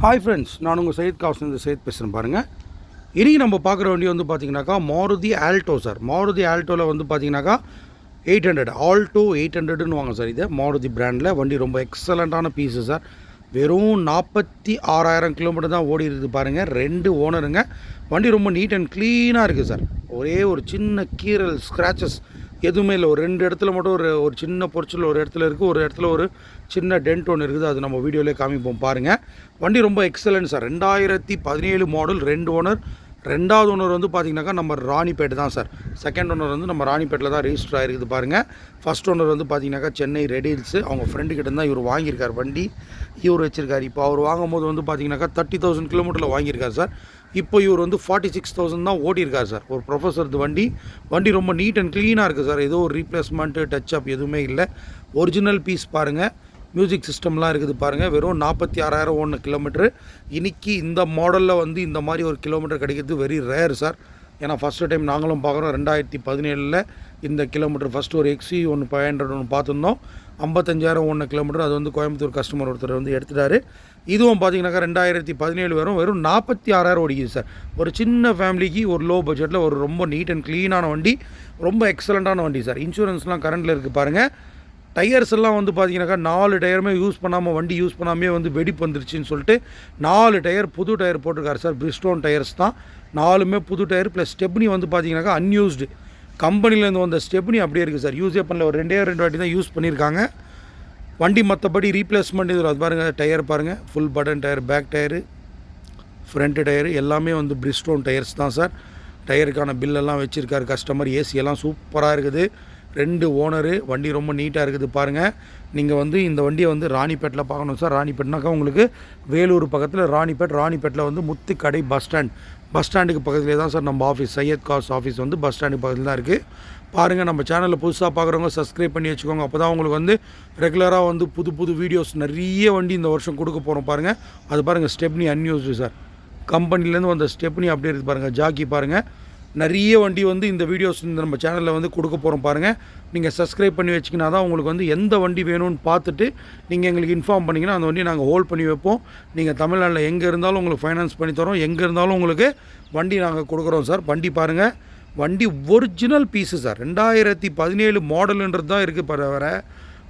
Hi friends, நான் உங்கள் சையத் காசுலேருந்து சையத் பேசுகிறேன் பாருங்கள். இன்றைக்கி நம்ம பார்க்குற வண்டி வந்து பார்த்திங்கனாக்கா மாருதி ஆல்டோ சார். மாருதி ஆல்டோவில் வந்து பார்த்திங்கனாக்கா 800 ஆல்டோ 800ன்னு வாங்க சார். இது மாருதி பிராண்டில் வண்டி ரொம்ப எக்ஸலண்ட்டான பீஸு சார். வெறும் 46,000 கிலோமீட்டர் தான் ஓடி இருக்குது பாருங்கள். 2 ஓனருங்க. வண்டி ரொம்ப நீட் அண்ட் க்ளீனாக இருக்குது சார். ஒரே ஒரு சின்ன கீரல் ஸ்க்ராச்சஸ் எதுவுமே இல்லை. ஒரு 2 இடத்துல மட்டும் ஒரு சின்ன பொரிச்சல் ஒரு இடத்துல இருக்குது, ஒரு இடத்துல ஒரு சின்ன டென்ட் ஒன்று இருக்குது. அது நம்ம வீடியோவிலே காமிப்போம் பாருங்கள். வண்டி ரொம்ப எக்ஸலன்ட் சார். 2017 model, 2 owner. 2வது ஓனர் வந்து பார்த்திங்கனாக்கா நம்ம ராணிப்பேட்டை தான் சார். செகண்ட் ஓனர் வந்து நம்ம ராணிப்பேட்டில் தான் ரெஜிஸ்டர் ஆகிருக்குது பாருங்கள். ஃபஸ்ட் ஓனர் வந்து பார்த்திங்கனாக்கா சென்னை ரெட் ஹில்ஸு. அவங்க ஃப்ரெண்டுக்கிட்ட தான் இவர் வாங்கியிருக்கார் வண்டி. இவர் வச்சுருக்கார். இப்போ அவர் வாங்கும்போது வந்து பார்த்திங்கனாக்கா 30,000 கிலோமீட்டரில் வாங்கியிருக்கார் சார். இப்போ இவர் வந்து 46,000 தான் ஓட்டியிருக்கார் சார். ஒரு ப்ரொஃபஸர்து வண்டி. வண்டி ரொம்ப நீட் அண்ட் க்ளீனாக இருக்குது சார். ஏதோ ஒரு ரீப்ளேஸ்மெண்ட்டு டச் அப் எதுவுமே இல்லை. ஒரிஜினல் பீஸ் பாருங்கள். மியூசிக் சிஸ்டம்லாம் இருக்குது பாருங்கள். வெறும் 46,000 ஓடின கிலோமீட்ரு. இன்றைக்கி இந்த மாடலில் வந்து இந்த மாதிரி ஒரு கிலோமீட்டர் கிடைக்கிறது வெரி ரேர் சார். ஏன்னா ஃபஸ்ட்டு டைம் நாங்களும் பார்க்குறோம். 2017 இந்த கிலோமீட்டர் ஃபஸ்ட்டு ஒரு XC 500 ஒன்று பார்த்துருந்தோம். 55,000 ஓடின கிலோமீட்டர். அது வந்து கோயம்புத்தூர் கஸ்டமர் ஒருத்தர் வந்து எடுத்துட்டார். இதுவும் பார்த்தீங்கன்னாக்கா 2017 வெறும் 46,000 ஓடிக்குது சார். ஒரு சின்ன ஃபேமிலிக்கு ஒரு லோ பட்ஜெட்டில் ஒரு ரொம்ப நீட் அண்ட் க்ளீனான வண்டி. ரொம்ப எக்ஸலண்ட்டான வண்டி சார். இன்சூரன்ஸ்லாம் கரண்டில் இருக்குது பாருங்கள். டயர்ஸ் எல்லாம் வந்து பார்த்தீங்கன்னாக்கா 4 டயருமே யூஸ் பண்ணாமல் வண்டி யூஸ் பண்ணாமே வந்து வெடிப்பு வந்துருச்சுன்னு சொல்லிட்டு 4 டயர் புது டயர் போட்டிருக்காரு சார். பிரிஸ்டோன் டயர்ஸ் தான். 4மே புது டயர். ப்ளஸ் ஸ்டெப்னி வந்து பார்த்தீங்கன்னாக்கா அன்யூஸ்டு கம்பெனிலேருந்து வந்த ஸ்டெப்னி அப்படியே இருக்குது சார். யூஸே பண்ணல. ஒரு 2 வாட்டி தான் யூஸ் பண்ணியிருக்காங்க வண்டி. மற்றபடி ரீப்ளேஸ்மெண்ட் இது அது பாருங்கள். டயர் பாருங்கள். Full button tyre, back tyre, front tyre எல்லாமே வந்து பிரிஸ்டோன் டயர்ஸ் தான் சார். டயருக்கான பில்லெல்லாம் வச்சுருக்காரு கஸ்டமர். ஏசி எல்லாம் சூப்பராக இருக்குது. 2 ஓனரு. வண்டி ரொம்ப நீட்டாக இருக்குது பாருங்கள். நீங்கள் வந்து இந்த வண்டியை வந்து ராணிப்பேட்டில் பார்க்கணும் சார். ராணிப்பேட்னாக்கா உங்களுக்கு வேலூர் பக்கத்தில் ராணிப்பேட்டில் வந்து முத்துக்கடை பஸ் ஸ்டாண்டுக்கு பக்கத்துலேயே தான் சார் நம்ம ஆஃபீஸ். சையத் கார்ஸ் ஆஃபீஸ் வந்து பஸ் ஸ்டாண்டுக்கு பக்கத்தில் தான் இருக்குது பாருங்கள். நம்ம சேனலில் புதுசாக பார்க்குறவங்க சப்ஸ்கிரைப் பண்ணி வச்சுக்கோங்க. அப்போ தான் உங்களுக்கு வந்து ரெகுலராக வந்து புது வீடியோஸ் நிறைய வண்டி இந்த வருஷம் கொடுக்க போகிறோம் பாருங்கள். அது பாருங்கள் ஸ்டெப்னி அன்யூஸ்டு சார். கம்பெனிலேருந்து வந்த ஸ்டெப்னி அப்படியே இருக்குது பாருங்கள். ஜாக்கி பாருங்கள். நிறைய வண்டி வந்து இந்த வீடியோஸ் இந்த நம்ம சேனலில் வந்து கொடுக்க போகிறோம் பாருங்கள். நீங்கள் சப்ஸ்கிரைப் பண்ணி வச்சிங்கன்னா தான் உங்களுக்கு வந்து எந்த வண்டி வேணும்னு பார்த்துட்டு நீங்கள் எங்களுக்கு இன்ஃபார்ம் பண்ணிங்கன்னா அந்த வண்டியை நாங்கள் ஹோல்ட் பண்ணி வைப்போம். நீங்கள் தமிழ்நாட்டில் எங்கே இருந்தாலும் உங்களுக்கு ஃபைனான்ஸ் பண்ணி தரோம். எங்கே இருந்தாலும் உங்களுக்கு வண்டி நாங்கள் கொடுக்குறோம் சார். வண்டி பாருங்கள். வண்டி ஒரிஜினல் பீஸு சார். 2017 மாடலுன்றது தான் இருக்குது தவிர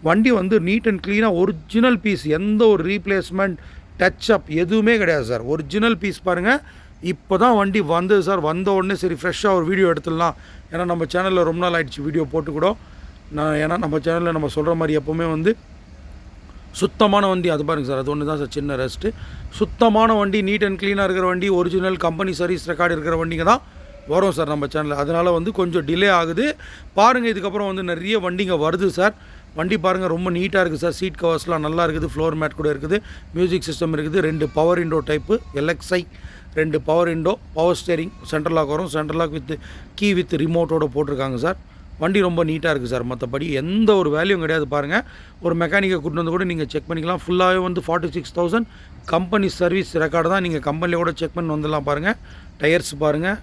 வண்டி வந்து நீட் அண்ட் க்ளீனாக ஒரிஜினல் பீஸ். எந்த ஒரு ரீப்ளேஸ்மெண்ட் டச் அப் எதுவுமே கிடையாது சார். ஒரிஜினல் பீஸ் பாருங்கள். இப்போ தான் வண்டி வந்தது சார். வந்த உடனே சரி ஃப்ரெஷ்ஷாக ஒரு வீடியோ எடுத்துடலாம். ஏன்னா நம்ம சேனலில் ரொம்ப நாள் ஆகிடுச்சு வீடியோ போட்டுக்கூடும். ஏன்னா நம்ம சேனலில் நம்ம சொல்கிற மாதிரி எப்போவுமே வந்து சுத்தமான வண்டி. அது பாருங்கள் சார். அது ஒன்று தான் சார் சின்ன ரெஸ்ட்டு. சுத்தமான வண்டி, நீட் அண்ட் க்ளீனாக இருக்கிற வண்டி, ஒரிஜினல் கம்பெனி சர்வீஸ் ரெக்கார்டு இருக்கிற வண்டிங்க தான் வரும் சார் நம்ம சேனலில். அதனால் வந்து கொஞ்சம் டிலே ஆகுது பாருங்கள். இதுக்கப்புறம் வந்து நிறைய வண்டிங்க வருது சார். வண்டி பாருங்கள் ரொம்ப நீட்டாக இருக்குது சார். சீட் கவர்ஸ்லாம் நல்லா இருக்குது. ஃப்ளோர் மேட் கூட இருக்குது. மியூசிக் சிஸ்டம் இருக்குது. 2 power window type LXI, 2 power window, power steering, central lock வரும். Central lock with key with ரிமோட்டோடு போட்டிருக்காங்க சார். வண்டி ரொம்ப நீட்டாக இருக்குது சார். மற்றபடி எந்த ஒரு வேல்யூவும் கிடையாது பாருங்கள். ஒரு மெக்கானிக்கை கூட்டு வந்து கூட நீங்கள் செக் பண்ணிக்கலாம். ஃபுல்லாகவே வந்து 46,000 கம்பெனி சர்வீஸ் ரெக்கார்டு தான். நீங்கள் கம்பெனியில் கூட செக் பண்ணி வந்துடலாம் பாருங்கள். டயர்ஸ் பாருங்கள்.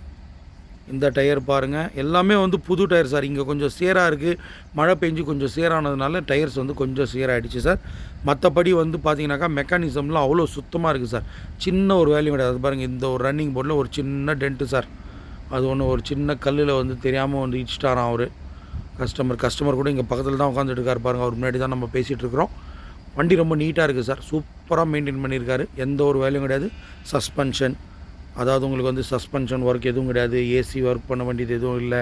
இந்த டயர் பாருங்கள். எல்லாமே வந்து புது டயர் சார். இங்கே கொஞ்சம் சேராக இருக்குது. மழை பெஞ்சு கொஞ்சம் சேரானதுனால டயர்ஸ் வந்து கொஞ்சம் சேராகிடுச்சு சார். மற்றபடி வந்து பார்த்தீங்கன்னாக்கா மெக்கானிசம்லாம் அவ்வளோ சுத்தமாக இருக்குது சார். சின்ன ஒரு வேல்யூ கிடையாது. அது பாருங்கள். இந்த ஒரு ரன்னிங் போர்டில் ஒரு சின்ன டென்ட்டு சார். அது ஒன்று ஒரு சின்ன கல்லில் வந்து தெரியாமல் வந்து இடிச்சிட்டாராம் அவர் கஸ்டமர் கூட இங்கே பக்கத்தில் தான் உட்காந்துட்டு இருக்கார் பாருங்கள். அவர் முன்னாடி தான் நம்ம பேசிகிட்டு இருக்கிறோம். வண்டி ரொம்ப நீட்டாக இருக்குது சார். சூப்பராக மெயின்டைன் பண்ணியிருக்காரு. எந்த ஒரு வேல்யூவும் கிடையாது. சஸ்பென்ஷன், அதாவது உங்களுக்கு வந்து சஸ்பென்ஷன் ஒர்க் எதுவும் கிடையாது. ஏசி ஒர்க் பண்ண வேண்டியது எதுவும் இல்லை.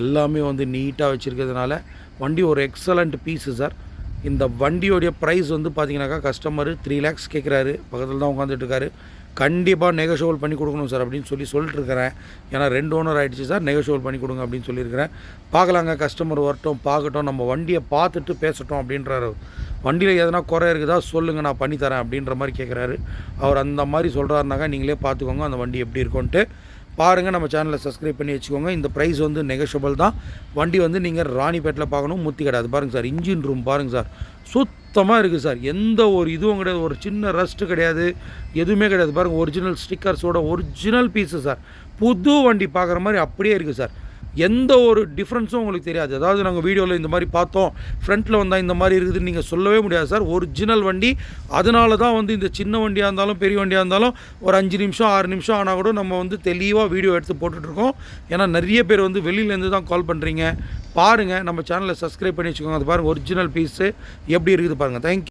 எல்லாமே வந்து நீட்டாக வச்சுருக்கிறதுனால வண்டி ஒரு எக்ஸலண்ட் பீஸு சார். இந்த வண்டியோடைய ப்ரைஸ் வந்து பார்த்தீங்கன்னாக்கா கஸ்டமர் 3 lakhs கேட்குறாரு. பக்கத்தில் தான் உட்காந்துட்டு இருக்காரு. கண்டிப்பாக நெகோஷியபிள் பண்ணி கொடுக்கணும் சார் அப்படின்னு சொல்லிட்டுருக்கிறேன். ஏன்னா 2 ஓனர் ஆகிடுச்சு சார். நெகோஷியபிள் பண்ணி கொடுங்க அப்படின்னு சொல்லியிருக்கிறேன். பார்க்கலாங்க. கஸ்டமர் வரட்டும், பார்க்கட்டும், நம்ம வண்டியை பார்த்துட்டு பேசட்டும் அப்படின்றாரு. வண்டியில் எதனா குறை இருக்குதா சொல்லுங்கள், நான் பண்ணித்தரேன் அப்படின்ற மாதிரி கேட்குறாரு. அவர் அந்த மாதிரி சொல்கிறாருனாக்கா நீங்களே பார்த்துக்கோங்க அந்த வண்டி எப்படி இருக்கும்ன்ட்டு. பாருங்கள். நம்ம சேனலில் சப்ஸ்கிரைப் பண்ணி வச்சுக்கோங்க. இந்த ப்ரைஸ் வந்து நெகோஷியபிள் தான். வண்டி வந்து நீங்கள் ராணிப்பேட்டில் பார்க்கணும். முத்தி கிடையாது பாருங்கள் சார். இன்ஜின் ரூம் பாருங்கள் சார். சுத்தமாக இருக்குது சார். எந்த ஒரு இதுவும் கிடையாது. ஒரு சின்ன ரஸ்ட்டு கிடையாது. எதுவுமே கிடையாது பாருங்கள். ஒரிஜினல் ஸ்டிக்கர்ஸோட ஒரிஜினல் பீஸு சார். புது வண்டி பார்க்குற மாதிரி அப்படியே இருக்குது சார். எந்த ஒரு டிஃப்ரென்ஸும் உங்களுக்கு தெரியாது. அதாவது நாங்கள் வீடியோவில் இந்த மாதிரி பார்த்தோம், ஃப்ரண்ட்டில் வந்தால் இந்த மாதிரி இருக்குதுன்னு நீங்கள் சொல்லவே முடியாது சார். ஒரிஜினல் வண்டி. அதனால தான் வந்து இந்த சின்ன வண்டியாக இருந்தாலும் பெரிய வண்டியாக இருந்தாலும் ஒரு 5 நிமிஷம் 6 நிமிஷம் ஆனால் கூட நம்ம வந்து தெளிவாக வீடியோ எடுத்து போட்டுட்ருக்கோம். ஏன்னா நிறைய பேர் வந்து வெளியிலேருந்து தான் கால் பண்ணுறீங்க. பாருங்கள், நம்ம சேனலை சப்ஸ்கிரைப் பண்ணி வச்சுக்கோங்க. அது பாருங்கள், ஒரிஜினல் பீஸு எப்படி இருக்குது பாருங்கள். தேங்க்யூ.